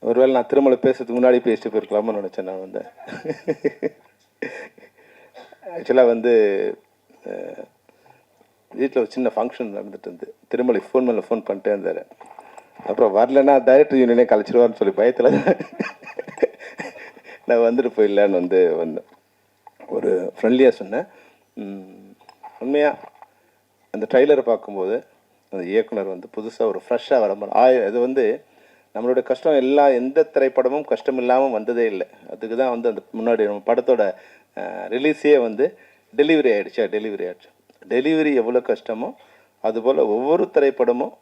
ஒருவேளை நான் திருமலை பேசுறதுக்கு முன்னாடி பேசிட்டு போயிருக்கலாம்னு நினச்சேன். நான் வந்து ஆக்சுவலாக வந்து வீட்டில் ஒரு சின்ன ஃபங்க்ஷன் நடந்துட்டு இருந்து திருமலை மேலே ஃபோன் பண்ணிட்டே இருந்தார். அப்புறம் வரலன்னா டைரக்டர் யூனியனே கழிச்சிடுவார்னு சொல்லி பயத்தில் நான் வந்துட்டு போயிடலான்னு வந்தேன். ஒரு ஃப்ரெண்ட்லியாக சொன்னேன். உண்மையாக அந்த ட்ரைலரை பார்க்கும்போது அந்த இயக்குனர் வந்து புதுசாக ஒரு ஃப்ரெஷ்ஷாக வர இது வந்து நம்மளோட கஷ்டம் எந்த திரைப்படமும் கஷ்டம் இல்லாமல் வந்ததே இல்லை. அதுக்கு தான் வந்து அந்த முன்னாடி நம்ம படத்தோட ரிலீஸே வந்து டெலிவரி ஆகிடுச்சு. டெலிவரி எவ்வளோ கஷ்டமோ அதுபோல் ஒவ்வொரு திரைப்படமும்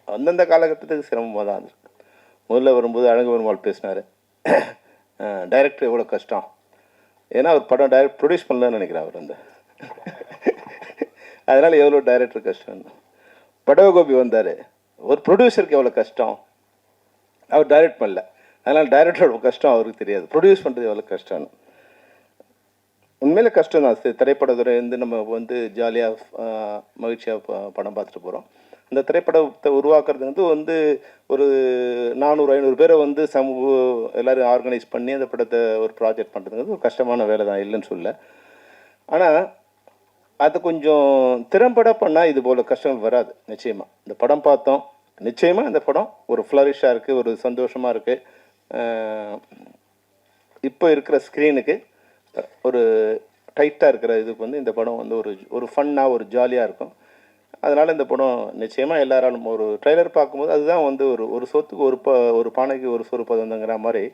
அந்தந்த காலகட்டத்துக்கு சிரமமாக தான் இருந்திருக்கு. முதல்ல வரும்போது அழகு பெருமாள் பேசினார், டைரக்டர் எவ்வளோ கஷ்டம். ஏன்னா அவர் படம் ப்ரொடியூஸ் பண்ணலன்னு நினைக்கிறேன் அவர் வந்து அதனால் எவ்வளோ டைரக்டர் கஷ்டம். படகோபி வந்தார், ஒரு ப்ரொடியூசருக்கு எவ்வளோ கஷ்டம், அவர் டைரக்ட் பண்ணல. அதனால் டைரக்டரோட கஷ்டம் அவருக்கு தெரியாது, ப்ரொடியூஸ் பண்ணுறது எவ்வளோ கஷ்டம்னு. உண்மையிலே கஷ்டம் தான். திரைப்படத்துறை வந்து நம்ம வந்து ஜாலியாக மகிழ்ச்சியாக படம் பார்த்துட்டு போகிறோம். அந்த திரைப்படத்தை உருவாக்குறது வந்து ஒரு 400-500 பேரை வந்து எல்லோரும் ஆர்கனைஸ் பண்ணி அந்த படத்தை ஒரு ப்ராஜெக்ட் பண்ணுறதுங்கிறது ஒரு கஷ்டமான வேலை தான், இல்லைன்னு சொல்ல. ஆனால் அது கொஞ்சம் திறம்பட பண்ணால் இது போல் கஷ்டங்கள் வராது. நிச்சயமாக இந்த படம் பார்த்தோம், நிச்சயமாக இந்த படம் ஒரு ஃப்ளரிஷாக இருக்குது, ஒரு சந்தோஷமாக இருக்குது. இப்போ இருக்கிற ஸ்க்ரீனுக்கு ஒரு டைட்டாக இருக்கிற இதுக்கு வந்து இந்த படம் வந்து ஒரு ஃபன்னாக ஒரு ஜாலியாக இருக்கும். அதனால் இந்த படம் நிச்சயமாக எல்லாராலும் ஒரு ட்ரெய்லர் பார்க்கும்போது அதுதான் வந்து ஒரு சொத்துக்கு ஒரு பானைக்கு ஒரு சோறு பதங்கிற மாதிரி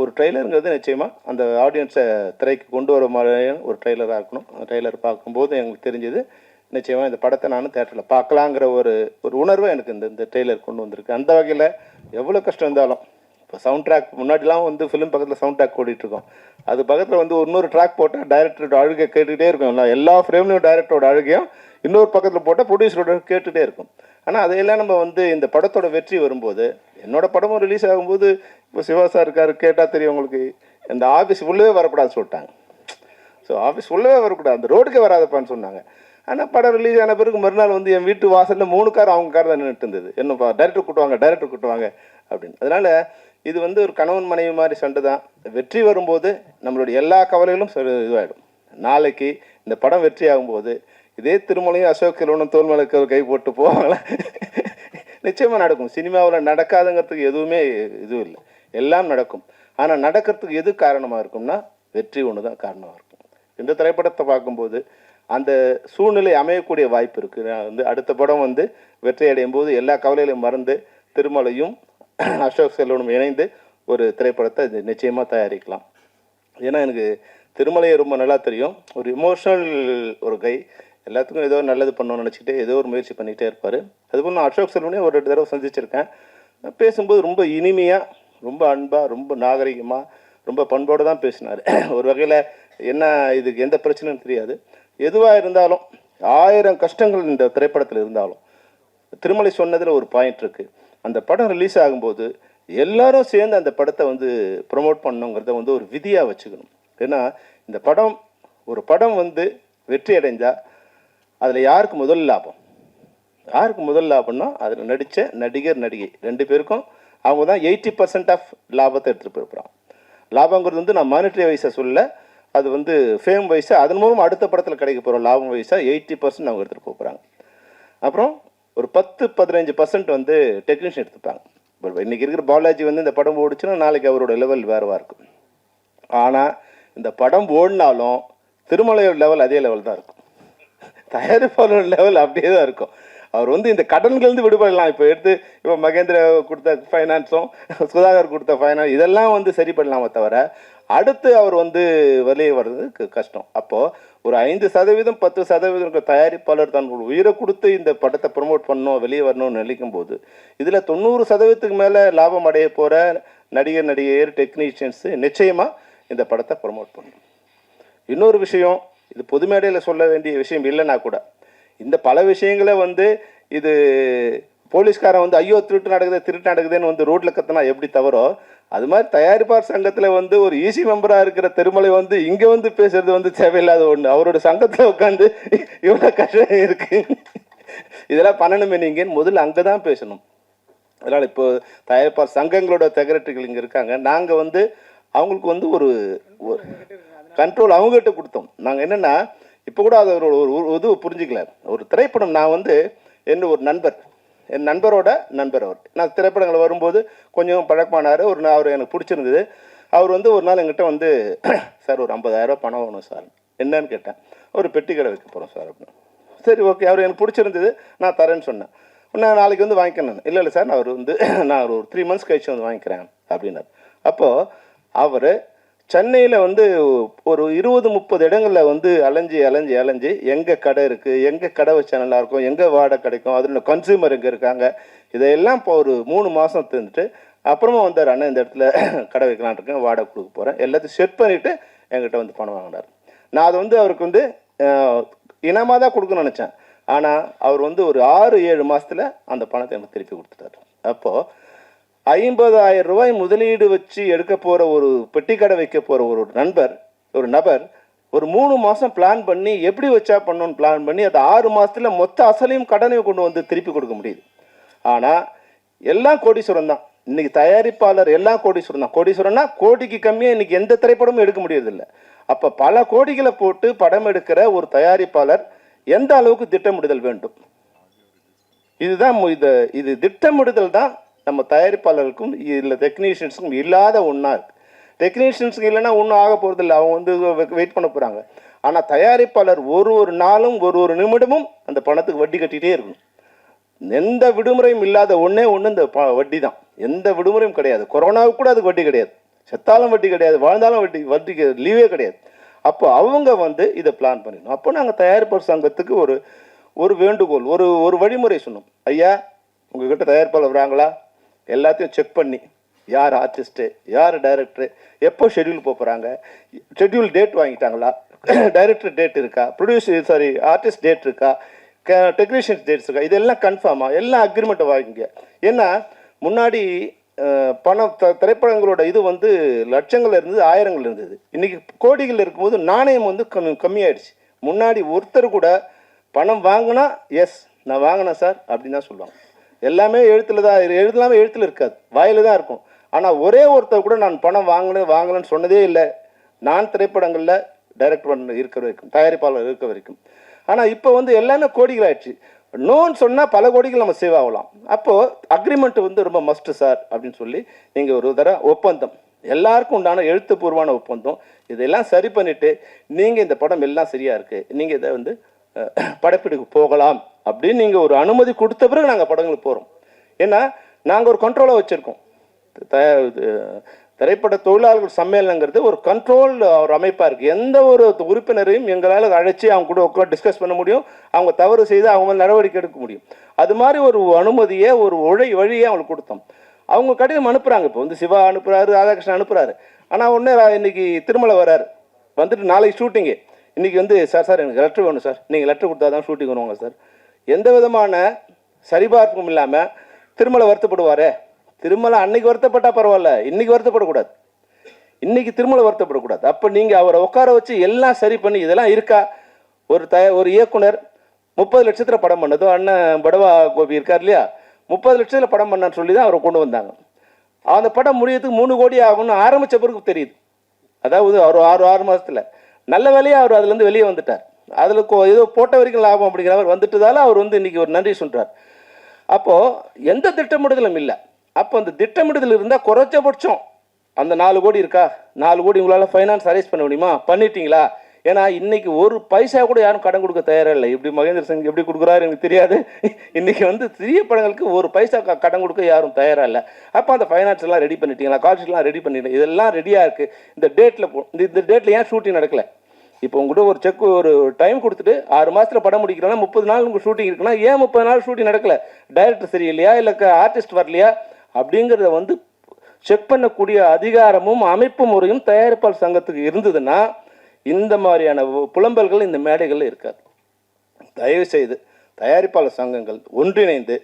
ஒரு ட்ரெய்லருங்கிறது நிச்சயமாக அந்த ஆடியன்ஸை திரைக்கு கொண்டு வர மாதிரியான ஒரு ட்ரெய்லராக இருக்கணும். ட்ரெய்லர் பார்க்கும்போது எங்களுக்கு தெரிஞ்சது நிச்சயமாக இந்த படத்தை நானும் தேட்டரில் பார்க்கலாங்கிற ஒரு உணர்வை எனக்கு இந்த ட்ரெய்லர் கொண்டு வந்திருக்கு. அந்த வகையில் எவ்வளோ கஷ்டம் இருந்தாலும் இப்போ சவுண்ட் ட்ராக் முன்னாடிலாம் வந்து ஃபிலிம் பக்கத்தில் சவுண்ட் ட்ராக் ஓடிட்டுருக்கோம். அது பக்கத்தில் வந்து இன்னொரு ட்ராக் போட்டால் டைரக்டரோட அழுகை கேட்டுக்கிட்டே இருக்கும். எல்லா ஃப்ரேம்லையும் டைரக்டரோட அழுகையும் இன்னொரு பக்கத்தில் போட்டால் ப்ரொடியூசரோட கேட்டுகிட்டே இருக்கும். ஆனால் அதையெல்லாம் நம்ம வந்து இந்த படத்தோட வெற்றி வரும்போது, என்னோட படமும் ரிலீஸ் ஆகும்போது இப்போ சிவா சார் இருக்கார், கேட்டால் தெரியும் உங்களுக்கு, இந்த ஆஃபீஸ் உள்ளவே வரக்கூடாதுன்னு சொல்லிட்டாங்க. ஸோ ஆஃபீஸ் உள்ளவே வரக்கூடாது, அந்த ரோடுக்கே வராதப்பான்னு சொன்னாங்க. ஆனால் படம் ரிலீஸ் ஆன பிறகு மறுநாள் வந்து என் வீட்டு வாசலில் 3 கார் அவங்க கார் தான் நின்றுட்டு இருந்தது. என்னப்பா டைரக்டர் கூட்டுவாங்க அப்படின்னு. அதனால் இது வந்து ஒரு கணவன் மனைவி மாதிரி சண்டை தான். வெற்றி வரும்போது நம்மளுடைய எல்லா கவலைகளும் இதுவாகிடும். நாளைக்கு இந்த படம் வெற்றி ஆகும்போது இதே திருமலையும் அசோக் செல்வனும் தோல் மேலே கை போட்டு போவாங்களா? நிச்சயமாக நடக்கும். சினிமாவில் நடக்காதுங்கிறதுக்கு எதுவுமே இதுவும் இல்லை, எல்லாம் நடக்கும். ஆனால் நடக்கிறதுக்கு எது காரணமாக இருக்கும்னா வெற்றி ஒன்று தான் காரணமாக இருக்கும். இந்த திரைப்படத்தை பார்க்கும்போது அந்த சூழ்நிலை அமையக்கூடிய வாய்ப்பு இருக்குது. வந்து அடுத்த படம் வந்து வெற்றி அடையும் போது எல்லா கவலைகளையும் மறந்து திருமலையும் அசோக் செல்வனும் இணைந்து ஒரு திரைப்படத்தை நிச்சயமாக தயாரிக்கலாம். ஏன்னா எனக்கு திருமலையை ரொம்ப நல்லா தெரியும். ஒரு இமோஷனல் ஒரு கை, எல்லாத்துக்கும் ஏதோ நல்லது பண்ணணும்னு நினச்சிக்கிட்டு ஏதோ ஒரு முயற்சி பண்ணிகிட்டே இருப்பார். அதுபோல் நான் அசோக் செல்வனே ஒரு 2 தடவை சந்திச்சிருக்கேன். பேசும்போது ரொம்ப இனிமையாக, ரொம்ப அன்பாக, ரொம்ப நாகரிகமாக, ரொம்ப பண்போடு தான் பேசினார். ஒரு வகையில் என்ன இதுக்கு எந்த பிரச்சனையும் தெரியாது. எதுவாக இருந்தாலும் 1000 கஷ்டங்கள் இந்த திரைப்படத்தில் இருந்தாலும் திருமலை சொன்னதில் ஒரு பாயிண்ட் இருக்குது. அந்த படம் ரிலீஸ் ஆகும்போது எல்லாரும் சேர்ந்து அந்த படத்தை வந்து ப்ரொமோட் பண்ணணுங்கிறத வந்து ஒரு விதியாக வச்சுக்கணும். ஏன்னா இந்த ஒரு படம் வந்து வெற்றி அடைஞ்சால் அதில் யாருக்கு முதல் லாபம்னா அதில் நடித்த நடிகர் நடிகை 2 பேருக்கும் அவங்க தான் 80% ஆஃப் லாபத்தை எடுத்துகிட்டு போயிருப்பாங்க. லாபங்கிறது வந்து நான் மானிட்டரி வைஸாக சொல்ல, அது வந்து ஃபேம் வைஸாக அதன் மூலம் அடுத்த படத்தில் கிடைக்க போகிற லாபம் வைஸாக 80% அவங்க எடுத்துகிட்டு போகிறாங்க. அப்புறம் ஒரு 10-15% வந்து டெக்னீஷியன் எடுத்துப்பாங்க. இப்போ இன்றைக்கி இருக்கிற பாலாஜி வந்து இந்த படம் ஓடிச்சுன்னா நாளைக்கு அவரோட லெவல் வேறுவாக இருக்கும். ஆனால் இந்த படம் ஓடினாலும் திருமலையோட லெவல் அதே லெவல் தான் இருக்கும், தயாரிப்பாளரோட லெவல் அப்படியே தான் இருக்கும். அவர் வந்து இந்த கடன்கள்ந்து விடுபடலாம். இப்போ மகேந்திர கொடுத்த ஃபைனான்ஸும் சுதாகர் கொடுத்த ஃபைனான்ஸ் இதெல்லாம் வந்து சரி பண்ணலாமே தவிர அடுத்து அவர் வந்து வெளியே வர்றதுக்கு கஷ்டம். அப்போது ஒரு 5% 10% தயாரிப்பாளர் தான் உயிரை கொடுத்து இந்த படத்தை ப்ரொமோட் பண்ணணும், வெளியே வரணும்னு நினைக்கும் போது இதில் 90% மேலே லாபம் அடைய போகிற நடிகர் டெக்னீஷியன்ஸு நிச்சயமாக இந்த படத்தை ப்ரொமோட் பண்ணணும். இன்னொரு விஷயம், இது பொது மேடையில் சொல்ல வேண்டிய விஷயம் இல்லைன்னா கூட இந்த பல விஷயங்களை வந்து இது போலீஸ்காரன் வந்து ஐயோ திருட்டு நடக்குதுன்னு வந்து ரோட்டில் கத்தினா எப்படி தவறோ அது மாதிரி தயாரிப்பாளர் சங்கத்தில் வந்து ஒரு ஈசி மெம்பராக இருக்கிற திருமலை வந்து இங்கே வந்து பேசுறது வந்து தேவையில்லாத ஒன்று. அவரோட சங்கத்தில் உட்காந்து இவ்வளோ கஷ்டம் இருக்குது, இதெல்லாம் பண்ணணுமே நீங்கன்னு முதல்ல அங்கே தான் பேசணும். அதனால் இப்போ தயாரிப்பாளர் சங்கங்களோட செக்ரட்டரிகள் இங்கே இருக்காங்க. நாங்கள் வந்து அவங்களுக்கு வந்து ஒரு கண்ட்ரோல் அவங்ககிட்ட கொடுத்தோம். நாங்கள் என்னென்னா இப்போ கூட அதை ஒரு இது புரிஞ்சிக்கல. ஒரு திரைப்படம் நான் வந்து என்ன ஒரு நண்பர், என் நண்பரோட நண்பர் அவர். நான் திரைப்படங்கள் வரும்போது கொஞ்சம் பழக்கமானார். அவர் எனக்கு பிடிச்சிருந்தது. அவர் வந்து ஒரு நாள் எங்கிட்ட வந்து சார் ஒரு 50,000 பணம் வேணும் சார். என்னன்னு கேட்டேன். ஒரு பெட்டி கடை வைக்க போகிறோம் சார் அப்படின்னு. சரி ஓகே, அவர் எனக்கு பிடிச்சிருந்தது, நான் தரேன்னு சொன்னேன். நான் நாளைக்கு வந்து வாங்கிக்கிறேன். இல்லை சார், நான் ஒரு 3 months கழிச்சு வந்து வாங்கிக்கிறேன் அப்படின்னார். அப்போது அவர் சென்னையில் வந்து ஒரு 20-30 இடங்களில் வந்து அலைஞ்சி எங்கே கடை இருக்குது, எங்கே கடை வச்சா நல்லாயிருக்கும், எங்கே வாடகை கிடைக்கும், அதில் கன்சியூமர் எங்கே இருக்காங்க, இதையெல்லாம் இப்போ ஒரு 3 மாதம் இருந்துட்டு அப்புறமா வந்தார். அண்ணன் இந்த இடத்துல கடை வைக்கலான் இருக்கேன், வாடகை கொடுக்க போகிறேன், எல்லாத்தையும் செட் பண்ணிவிட்டு என்கிட்ட வந்து பணம் வாங்கினார். நான் அது வந்து அவருக்கு வந்து இனமாக தான் கொடுக்கணும்னு நினச்சேன். ஆனால் அவர் வந்து ஒரு 6-7 மாதத்தில் அந்த பணத்தை எனக்கு திருப்பி கொடுத்துட்டார். அப்போது 50,000 ரூபாய் முதலீடு வச்சு எடுக்க போகிற ஒரு பெட்டி கடை வைக்க போகிற ஒரு நபர் ஒரு 3 மாதம் பிளான் பண்ணி எப்படி வச்சா பண்ணணும்னு பிளான் பண்ணி அது 6 மாதத்தில் மொத்த அசலையும் கடனையும் கொண்டு வந்து திருப்பி கொடுக்க முடியுது. ஆனால் எல்லாம் கோடீஸ்வரன் தான். இன்னைக்கு தயாரிப்பாளர் எல்லாம் கோடீஸ்வரன் தான். கோடீஸ்வரன்னா கோடிக்கு கம்மியாக இன்னைக்கு எந்த திரைப்படமும் எடுக்க முடியறதில்லை. அப்போ பல கோடிகளை போட்டு படம் எடுக்கிற ஒரு தயாரிப்பாளர் எந்த அளவுக்கு திட்டமிடுதல் வேண்டும்? இதுதான் இது திட்டமிடுதல் தான் நம்ம தயாரிப்பாளருக்கும் இல்லை டெக்னீஷியன்ஸுக்கும் இல்லாத ஒன்றா இருக்குது. டெக்னீஷியன்ஸுக்கு இல்லைன்னா ஒன்றும் ஆக போகிறதில்ல, அவங்க வந்து வெயிட் பண்ண போகிறாங்க. ஆனால் தயாரிப்பாளர் ஒரு நாளும் ஒரு நிமிடமும் அந்த பணத்துக்கு வட்டி கட்டிகிட்டே இருக்கணும். எந்த விடுமுறையும் இல்லாத ஒன்றே இந்த வட்டி தான். எந்த விடுமுறையும் கிடையாது. கொரோனாவுக்கு கூட அதுக்கு வட்டி கிடையாது, செத்தாலும் வட்டி கிடையாது, வாழ்ந்தாலும் வட்டிக்கு லீவே கிடையாது. அப்போ அவங்க வந்து இதை பிளான் பண்ணிடணும். அப்போ நாங்கள் தயாரிப்பாளர் சங்கத்துக்கு ஒரு வேண்டுகோள், ஒரு வழிமுறை சொன்னோம். ஐயா, உங்ககிட்ட தயாரிப்பாளர் வராங்களா, எல்லாத்தையும் செக் பண்ணி யார் ஆர்டிஸ்ட்டு, யார் டைரக்டரு, எப்போ ஷெட்யூல் போகிறாங்க, ஷெட்யூல் டேட் வாங்கிட்டாங்களா, டைரக்டர் டேட் இருக்கா, ஆர்டிஸ்ட் டேட் இருக்கா, டெக்னீஷியன்ஸ் டேட்ஸ் இருக்கா, இதெல்லாம் கன்ஃபார்மாக எல்லாம் அக்ரிமெண்ட்டை வாங்கிங்க. ஏன்னா முன்னாடி பணம் திரைப்படங்களோட இது வந்து லட்சங்கள் இருந்தது, ஆயிரங்கள் இருந்தது. இன்றைக்கி கோடிகள் இருக்கும்போது நாணயம் வந்து கம்மியாயிடுச்சு. முன்னாடி ஒருத்தர் கூட பணம் வாங்கினா எஸ் நான் வாங்கினேன் சார் அப்படின்னு தான் சொல்லுவாங்க. எல்லாமே எழுத்தில் தான், எழுதலாமே எழுத்தில் இருக்காது, வாயில் தான் இருக்கும். ஆனால் ஒரே ஒருத்தர் கூட நான் பணம் வாங்கலன்னு சொன்னதே இல்லை. நான் திரைப்படங்களில் டைரக்டர் இருக்கிற வரைக்கும், தயாரிப்பாளர் இருக்க வரைக்கும். ஆனால் இப்போ வந்து எல்லாமே கோடிகள் ஆயிடுச்சு. நோன்னு சொன்னால் பல கோடிகள் நம்ம சேவ் ஆகலாம். அப்போது அக்ரிமெண்ட் வந்து ரொம்ப மஸ்ட்டு சார் அப்படின்னு சொல்லி நீங்கள் ஒரு ஒப்பந்தம், எல்லாருக்கும் உண்டான எழுத்துப்பூர்வமான ஒப்பந்தம், இதெல்லாம் சரி பண்ணிவிட்டு நீங்கள் இந்த படம் எல்லாம் சரியாக இருக்குது, நீங்கள் இதை வந்து படப்பிடிப்பு போகலாம் அப்படின்னு நீங்கள் ஒரு அனுமதி கொடுத்த பிறகு நாங்கள் படங்களுக்கு போகிறோம். ஏன்னா நாங்கள் ஒரு கண்ட்ரோலாக வச்சுருக்கோம். திரைப்பட தொழிலாளர்கள் சம்மேளனங்கிறது ஒரு கண்ட்ரோல் ஒரு அமைப்பாக இருக்குது. எந்த ஒரு உறுப்பினரையும் எங்களால் அழைச்சி அவங்க கூட உட்காந்து டிஸ்கஸ் பண்ண முடியும், அவங்க தவறு செய்து அவங்க மேலே நடவடிக்கை எடுக்க முடியும். அது மாதிரி ஒரு அனுமதியை ஒரு வழியை அவங்களுக்கு கொடுத்தோம். அவங்க கடிதம் அனுப்புகிறாங்க. இப்போ வந்து சிவா அனுப்புகிறாரு, ராதாகிருஷ்ணன் அனுப்புகிறாரு. ஆனால் ஒன்றே இன்னைக்கு திருமலை வராரு, வந்துட்டு நாளைக்கு ஷூட்டிங்கு, இன்றைக்கி வந்து சார் எனக்கு லெட்ரு வேணும் சார், நீங்கள் லெட்ரு கொடுத்தா தான் ஷூட்டிங் வருவாங்க சார். எந்த விதமான சரிபார்ப்பும் இல்லாமல் திருமலை வருத்தப்படுவாரே. திருமலை அன்னைக்கு வருத்தப்பட்டால் பரவாயில்ல, இன்றைக்கி வருத்தப்படக்கூடாது. இன்றைக்கி திருமலை வருத்தப்படக்கூடாது. அப்போ நீங்கள் அவரை உட்கார வச்சு எல்லாம் சரி பண்ணி இதெல்லாம் இருக்கா. ஒரு இயக்குனர் 30 லட்சத்தில் படம் பண்ணதோ, அண்ணன் படவா கோபி இருக்கார் இல்லையா, 30 லட்சத்தில் படம் பண்ணான்னு சொல்லி தான் அவரை கொண்டு வந்தாங்க. அந்த படம் முடியறதுக்கு 3 கோடி ஆகும்னு ஆரம்பித்த பிறகு தெரியுது. அதாவது அவர் 6 மாதத்தில் நல்ல வேலையாக அவர் அதுலேருந்து வெளியே வந்துட்டார். அதில் ஏதோ போட்ட வரைக்கும் லாபம் அப்படிங்கிற மாதிரி வந்துட்டதால அவர் வந்து இன்றைக்கி ஒரு நன்றி சொல்கிறார். அப்போது எந்த திட்டமிடுதலும் இல்லை. அப்போ அந்த திட்டமிடுதல் இருந்தால் குறைச்சபட்சம் அந்த 4 கோடி இருக்கா, 4 கோடி உங்களால் ஃபைனான்ஸ் அரேஞ்ச் பண்ண முடியுமா, பண்ணிட்டீங்களா? ஏன்னா இன்றைக்கி ஒரு பைசா கூட யாரும் கடன் கொடுக்க தயாராக இல்லை. இப்படி மகேந்திர சிங் எப்படி கொடுக்குறாரு எனக்கு தெரியாது. இன்றைக்கி வந்து சிறிய படங்களுக்கு ஒரு பைசா கடன் கொடுக்க யாரும் தயாராக இல்லை. அப்போ அந்த ஃபைனான்ஸ் எல்லாம் ரெடி பண்ணிட்டீங்களா, கால்ஷீட்லாம் ரெடி பண்ணிட்டீங்க, இதெல்லாம் ரெடியாக இருக்குது. இந்த டேட்டில் ஏன் ஷூட்டிங் நடக்கலை? இப்போ உங்கள்கிட்ட ஒரு செக் ஒரு டைம் கொடுத்துட்டு 6 மாதத்தில் படம் முடிக்கிறோன்னா 30 நாள் உங்களுக்கு ஷூட்டிங் இருக்குன்னா ஏன் 30 நாள் ஷூட்டிங் நடக்கலை? டைரக்டர் சரியில்லையா, இல்லை ஆர்டிஸ்ட் வரலையா அப்படிங்கிறத வந்து செக் பண்ணக்கூடிய அதிகாரமும் அமைப்பு முறையும் தயாரிப்பாளர் சங்கத்துக்கு இருந்ததுன்னா இந்த மாதிரியான புலம்பல்கள் இந்த மேடைகளில் இருக்காது. தயவுசெய்து தயாரிப்பாளர் சங்கங்கள் ஒன்றிணைந்து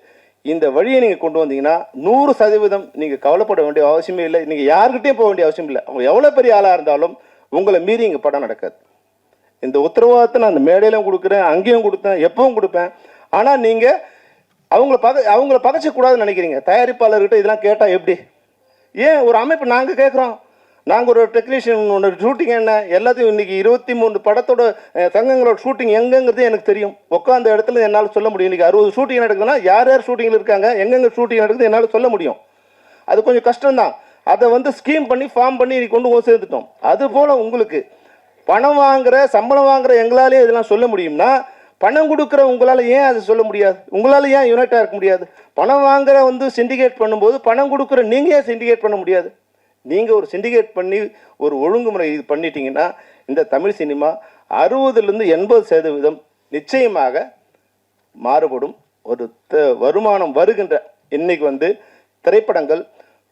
இந்த வழியை நீங்கள் கொண்டு வந்தீங்கன்னா 100% நீங்கள் கவலைப்பட வேண்டிய அவசியமே இல்லை. நீங்கள் யாருக்கிட்டையும் போக வேண்டிய அவசியம் இல்லை. அவங்க எவ்வளோ பெரிய ஆளாக இருந்தாலும் உங்களை மீறி இங்கே படம் நடக்காது. இந்த உத்தரவாதத்தை நான் அந்த மேடையிலும் கொடுக்குறேன், அங்கேயும் கொடுத்தேன், எப்பவும் கொடுப்பேன். ஆனால் நீங்கள் அவங்கள பகைச்சக்கூடாதுன்னு நினைக்கிறீங்க? தயாரிப்பாளர்கிட்ட இதெல்லாம் கேட்டால் எப்படி? ஏன் ஒரு அமைப்பு நாங்கள் கேட்குறோம், நாங்கள் ஒரு டெக்னீஷியன் ஒன்று ஷூட்டிங் என்ன எல்லாத்தையும் இன்றைக்கி 23 படத்தோட சங்கங்களோட ஷூட்டிங் எங்கெங்கிறது எனக்கு தெரியும். உட்காந்த இடத்துல என்னால் சொல்ல முடியும். இன்றைக்கி 60 ஷூட்டிங் நடக்குதுன்னா யார் யார் ஷூட்டிங்கில் இருக்காங்க, எங்கெங்கே ஷூட்டிங் நடக்குது என்னால் சொல்ல முடியும். அது கொஞ்சம் கஷ்டம்தான். அதை வந்து ஸ்கீம் பண்ணி ஃபார்ம் பண்ணி கொண்டு சேர்த்துட்டோம். அதுபோல் உங்களுக்கு பணம் வாங்குகிற சம்பளம் வாங்குகிற எங்களாலே இதெல்லாம் சொல்ல முடியும்னா, பணம் கொடுக்குற உங்களால் ஏன் அதை சொல்ல முடியாது? உங்களால் ஏன் யுனைட்டாக இருக்க முடியாது? பணம் வாங்குகிற வந்து சிண்டிகேட் பண்ணும்போது பணம் கொடுக்குற நீங்கள் ஏன் சிண்டிகேட் பண்ண முடியாது? நீங்கள் ஒரு சிண்டிகேட் பண்ணி ஒரு ஒழுங்குமுறை இது பண்ணிட்டீங்கன்னா இந்த தமிழ் சினிமா 60லேருந்து 80% நிச்சயமாக மாறுபடும். ஒரு வருமானம் வருகின்ற இன்னைக்கு வந்து திரைப்படங்கள்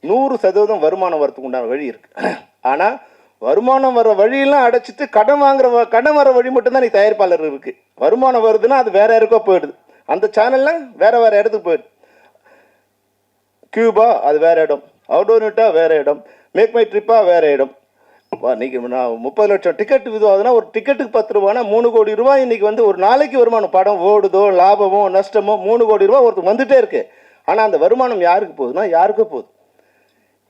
100% வருமானம் வரத்துக்கு உண்டான வழி இருக்குது. ஆனால் வருமானம் வர வழியெல்லாம் அடைச்சிட்டு கடன் வர வழி மட்டும்தான் நீ தயாரிப்பாளர் இருக்குது. வருமானம் வருதுன்னா அது வேற யாருக்கோ போயிடுது. அந்த சேனல்லாம் வேற இடத்துக்கு போயிடுது. கியூபா அது வேற இடம், அவுடோனிட்டா வேற இடம், மேக் மை ட்ரிப்பா வேற இடம். இன்னைக்கு நான் 30 லட்சம் டிக்கெட் இதுவாகுதுன்னா ஒரு டிக்கெட்டுக்கு 10 ரூபானா 3 கோடி ரூபாய் இன்னைக்கு வந்து ஒரு நாளைக்கு வருமானம். படம் ஓடுதோ லாபமோ நஷ்டமோ 3 கோடி ரூபாய் ஒருத்தர் வந்துட்டே இருக்கு. ஆனால் அந்த வருமானம் யாருக்கு போகுதுன்னா யாருக்கு போகுது?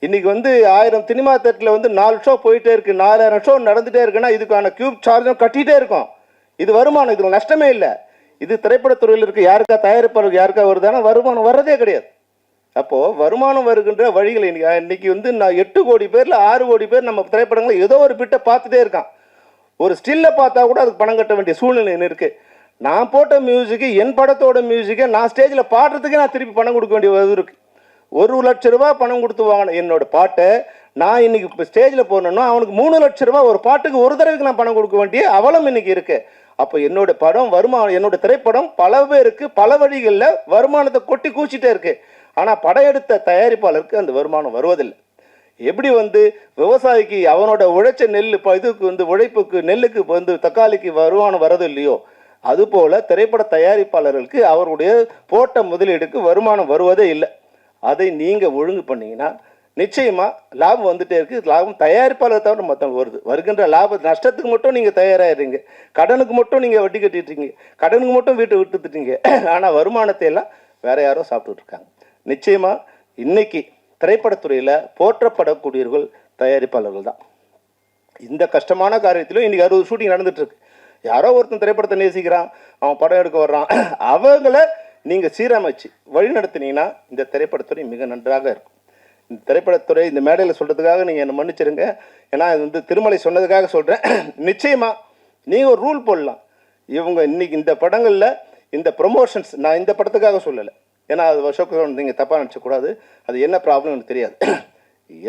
இன்னைக்கு வந்து 1000 சினிமா தேட்டரில் வந்து 4 ஷோ போயிட்டே இருக்கு, 4000 ஷோ நடந்துகிட்டே இருக்குன்னா இதுக்கான கியூப் சார்ஜும் கட்டிகிட்டே இருக்கும். இது வருமானம், இதில் நஷ்டமே இல்லை. இது திரைப்படத்துறையில் இருக்க யாருக்கா தயாரிப்பாளருக்கு யாருக்கா வருதானா வருமானம் வர்றதே கிடையாது. அப்போது வருமானம் வருகின்ற வழிகள் இன்னைக்கு வந்து நான் 8 கோடி பேரில் 6 கோடி பேர் நம்ம திரைப்படங்களை ஏதோ ஒரு பிட்டை பார்த்துட்டே இருக்கான். ஒரு ஸ்டில்லை பார்த்தா கூட அதுக்கு பணம் கட்ட வேண்டிய சூழ்நிலை இருக்குது. நான் போட்ட மியூசிக்கு, என் படத்தோட மியூசிக்கை நான் ஸ்டேஜில் பாடுறதுக்கே நான் திருப்பி பணம் கொடுக்க வேண்டிய இது இருக்குது. 1 லட்ச ரூபா பணம் கொடுத்து வாங்கின என்னோட பாட்டை நான் இன்னைக்கு இப்போ ஸ்டேஜில் போனேன்னா அவனுக்கு 3 லட்ச ரூபா ஒரு பாட்டுக்கு ஒரு தடவைக்கு நான் பணம் கொடுக்க வேண்டிய அவலம் இன்னைக்கு இருக்குது. அப்போ என்னோட படம் வருமானம், என்னோட திரைப்படம் பல பேருக்கு பல வழிகளில் வருமானத்தை கொட்டி கூச்சிட்டே இருக்கு. ஆனால் படம் எடுத்த தயாரிப்பாளருக்கு அந்த வருமானம் வருவதில்லை. எப்படி வந்து விவசாயிக்கு அவனோட உழைச்ச நெல் இதுக்கு வந்து உழைப்புக்கு நெல்லுக்கு வந்து தக்காளிக்கு வருமானம் வரது இல்லையோ, அதுபோல் திரைப்பட தயாரிப்பாளர்களுக்கு அவருடைய போட்ட முதலீடுக்கு வருமானம் வருவதே இல்லை. அதை நீங்கள் ஒழுங்கு பண்ணீங்கன்னா நிச்சயமாக லாபம் வந்துட்டே இருக்குது. லாபம் தயாரிப்பாளர் தவிர மற்றவங்க வருது. வருகின்ற லாப நஷ்டத்துக்கு மட்டும் நீங்கள் தயாராகிடுறீங்க, கடனுக்கு மட்டும் நீங்கள் வட்டி கட்டிட்டுருங்க, கடனுக்கு மட்டும் வீட்டை விட்டுட்டுட்டீங்க. ஆனால் வருமானத்தை எல்லாம் வேற யாரோ சாப்பிட்டுட்டு இருக்காங்க. நிச்சயமாக இன்னைக்கு திரைப்படத்துறையில் போற்றப்படக்கூடியவர்கள் தயாரிப்பாளர்கள் தான். இந்த கஷ்டமான காரியத்திலும் இன்றைக்கி 60 ஷூட்டிங் நடந்துகிட்ருக்கு. யாரோ ஒருத்தன் திரைப்படத்தை நேசிக்கிறான், அவன் படம் எடுக்க வர்றான், அவங்கள நீங்கள் சீரமைச்சு வழி நடத்தினீங்கன்னா இந்த திரைப்படத்துறை மிக நன்றாக இருக்கும். இந்த திரைப்படத்துறை இந்த மேடையில் சொல்கிறதுக்காக நீங்கள் என்னை மன்னிச்சிருங்க. ஏன்னா இது வந்து திருமலை சொன்னதுக்காக சொல்கிறேன். நிச்சயமாக நீங்கள் ஒரு ரூல் போடலாம். இவங்க இன்றைக்கி இந்த படங்களில் இந்த ப்ரொமோஷன்ஸ், நான் இந்த படத்துக்காக சொல்லலை, ஏன்னா அது வருஷம் நீங்கள் தப்பாக நினச்சக்கூடாது. அது என்ன ப்ராப்ளம் எனக்கு தெரியாது.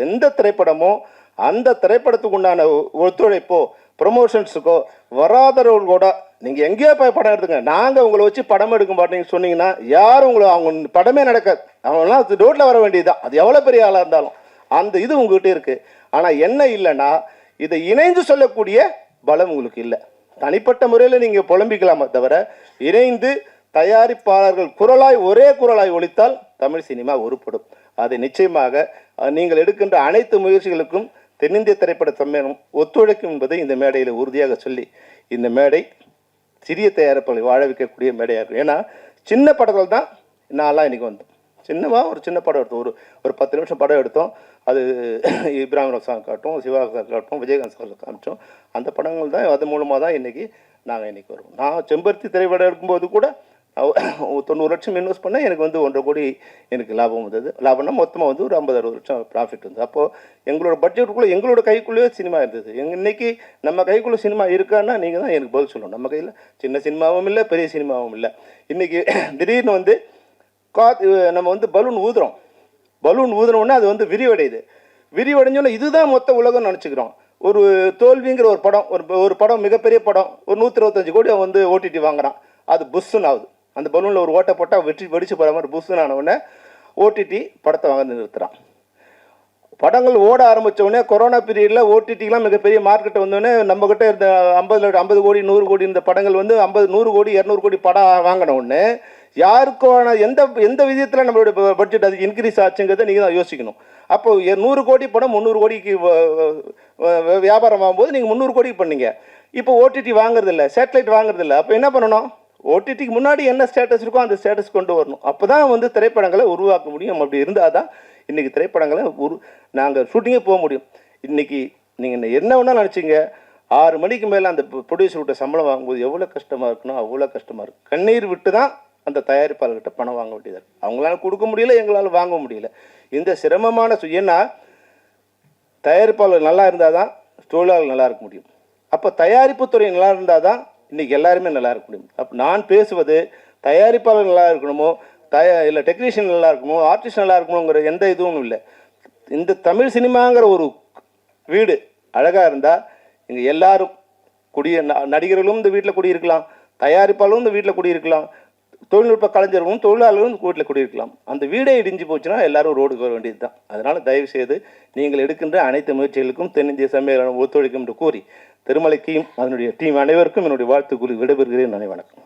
எந்த திரைப்படமோ அந்த திரைப்படத்துக்கு உண்டான ஒத்துழைப்போ ப்ரொமோஷன்ஸுக்கோ வராதவர்கள் கூட நீங்கள் எங்கேயோ போய் படம் எடுத்துங்க, நாங்கள் உங்களை வச்சு படம் எடுக்க மாட்டேங்க சொன்னீங்கன்னா யாரும் உங்களை அவங்க படமே நடக்காது. அவங்களாம் ரோட்டில் வர வேண்டியதுதான். அது எவ்வளோ பெரிய ஆளாக இருந்தாலும் அந்த இது உங்ககிட்ட இருக்குது. ஆனால் என்ன இல்லைன்னா இதை இணைந்து சொல்லக்கூடிய பலம் உங்களுக்கு இல்லை. தனிப்பட்ட முறையில் நீங்கள் புலம்பிக்கலாமே தவிர இணைந்து தயாரிப்பாளர்கள் குரலாய் ஒரே குரலாய் ஒலித்தால் தமிழ் சினிமா உருப்படும். அதை நிச்சயமாக நீங்கள் எடுக்கின்ற அனைத்து முயற்சிகளுக்கும் தென்னிந்திய திரைப்பட சம்மேளனம் ஒத்துழைக்கும் என்பதை இந்த மேடையில் உறுதியாக சொல்லி, இந்த மேடை சிறிய தயாரிப்பாளர்களை வாழ வைக்கக்கூடிய மேடையாக இருக்கும். ஏன்னா சின்ன படங்கள் தான் நான்லாம் இன்றைக்கி வந்தோம். சின்னமாக ஒரு சின்ன படம் எடுத்தோம், ஒரு 10 நிமிஷம் படம் எடுத்தோம். அது இப்ராஹிம் சார் காட்டும், சிவா சார் காட்டும், விஜயகாந்த் சார் காமிச்சோம். அந்த படங்கள் தான் அது மூலமாக தான் இன்றைக்கி நாங்கள் இன்றைக்கி வருவோம். நான் செம்பருத்தி திரைப்படம் எடுக்கும்போது கூட 90 லட்சம் இன்வெஸ்ட் பண்ணால் எனக்கு வந்து 1.5 கோடி எனக்கு லாபம் வந்தது. லாபம்னா மொத்தமாக வந்து ஒரு 50-60 லட்சம் ப்ராஃபிட் இருந்தது. அப்போது எங்களோட பட்ஜெட்டுக்குள்ளே எங்களோட கைக்குள்ளேயே சினிமா இருந்தது. இன்னைக்கு நம்ம கைக்குள்ளே சினிமா இருக்கான்னா நீங்கள் தான் எனக்கு பதில் சொல்லணும். நம்ம கையில் சின்ன சினிமாவும் இல்லை, பெரிய சினிமாவும் இல்லை. இன்றைக்கி திடீர்னு வந்து நம்ம வந்து பலூன் ஊதுறோம்னா அது வந்து விரிவடைஞ்சோன்னா இதுதான் மொத்த உலகம் நினச்சிக்கிறோம். ஒரு தோல்விங்கிற ஒரு படம் மிகப்பெரிய படம் ஒரு 125 கோடி வந்து ஓடிடி வாங்குறான். அது புஷ்ஷுன்னு ஆகுது. அந்த பலூனில் ஒரு ஓட்டை போட்டால் வெடிச்சு போகிற மாதிரி புஷ்ஷுன்னு ஆனவுடனே ஓடிடி படத்தை வாங்க நிறுத்துறான். படங்கள் ஓட ஆரம்பித்தவுடனே கொரோனா பீரியடில் ஓடிடிலாம் மிகப்பெரிய மார்க்கெட்டை வந்தோடனே நம்மக்கிட்ட இருந்த 50 கோடி 100 கோடி இந்த படங்கள் வந்து 100 கோடி 200 கோடி படம் வாங்கின உடனே யாருக்கான எந்த விதத்தில் நம்மளுடைய பட்ஜெட் அதுக்கு இன்க்ரீஸ் ஆச்சுங்கிறத நீங்கள் தான் யோசிக்கணும். அப்போ 100 கோடி படம் 300 கோடிக்கு வியாபாரம் ஆகும்போது நீங்கள் 300 கோடிக்கு பண்ணீங்க. இப்போ ஓடிடி வாங்குறதில்ல, சேட்டலைட் வாங்குறதில்ல. அப்போ என்ன பண்ணணும்? ஓடிடிக்கு முன்னாடி என்ன ஸ்டேட்டஸ் இருக்கோ அந்த ஸ்டேட்டஸ் கொண்டு வரணும். அப்போ தான் வந்து திரைப்படங்களை உருவாக்க முடியும். அப்படி இருந்தால் தான் இன்றைக்கி திரைப்படங்களை நாங்கள் ஷூட்டிங்கே போக முடியும். இன்றைக்கி நீங்கள் என்ன வேணாலும் நினச்சிங்க, 6 மணிக்கு மேலே அந்த ப்ரொடியூசர் விட்ட சம்பளம் வாங்கும்போது எவ்வளோ கஷ்டமாக இருக்குன்னா அவ்வளோ கஷ்டமாக இருக்குது. கண்ணீர் விட்டு தான் அந்த தயாரிப்பாளர்கிட்ட பணம் வாங்க வேண்டியதாக இருக்குது. அவங்களால கொடுக்க முடியல, எங்களால் வாங்க முடியல. இந்த சிரமமான ஏன்னா தயாரிப்பாளர் நல்லா இருந்தால் தான் தொழிலாளர் நல்லா இருக்க முடியும். அப்போ தயாரிப்பு துறை நல்லா இருந்தால் தான் இன்றைக்கி எல்லாருமே நல்லா இருக்க முடியும். அப்போ நான் பேசுவது தயாரிப்பாளர் நல்லா இருக்கணுமோ, இல்லை டெக்னீஷியன் நல்லா இருக்கணுமோ, ஆர்டிஸ்ட் நல்லா இருக்கணுங்கிற எந்த இதுவும் இல்லை. இந்த தமிழ் சினிமாங்கிற ஒரு வீடு அழகாக இருந்தால் இங்கே எல்லாரும் நடிகர்களும் இந்த வீட்டில் குடியிருக்கலாம், தயாரிப்பாளரும் இந்த வீட்டில் குடியிருக்கலாம், தொழில்நுட்ப கலைஞர்களும் தொழிலாளர்களும் இந்த வீட்டில் குடியிருக்கலாம். அந்த வீடே இடிஞ்சு போச்சுன்னா எல்லாரும் ரோடுக்கு வர வேண்டியது தான். அதனால் தயவுசெய்து நீங்கள் எடுக்கின்ற அனைத்து முயற்சிகளுக்கும் தென்னிந்திய சம்மேளனம் ஒத்துழைக்கும் என்று கூறி திருமலைக்கும் அதனுடைய டீம் அனைவருக்கும் என்னுடைய வாழ்த்து கூறி விடைபெறுகிறேன். வணக்கம்.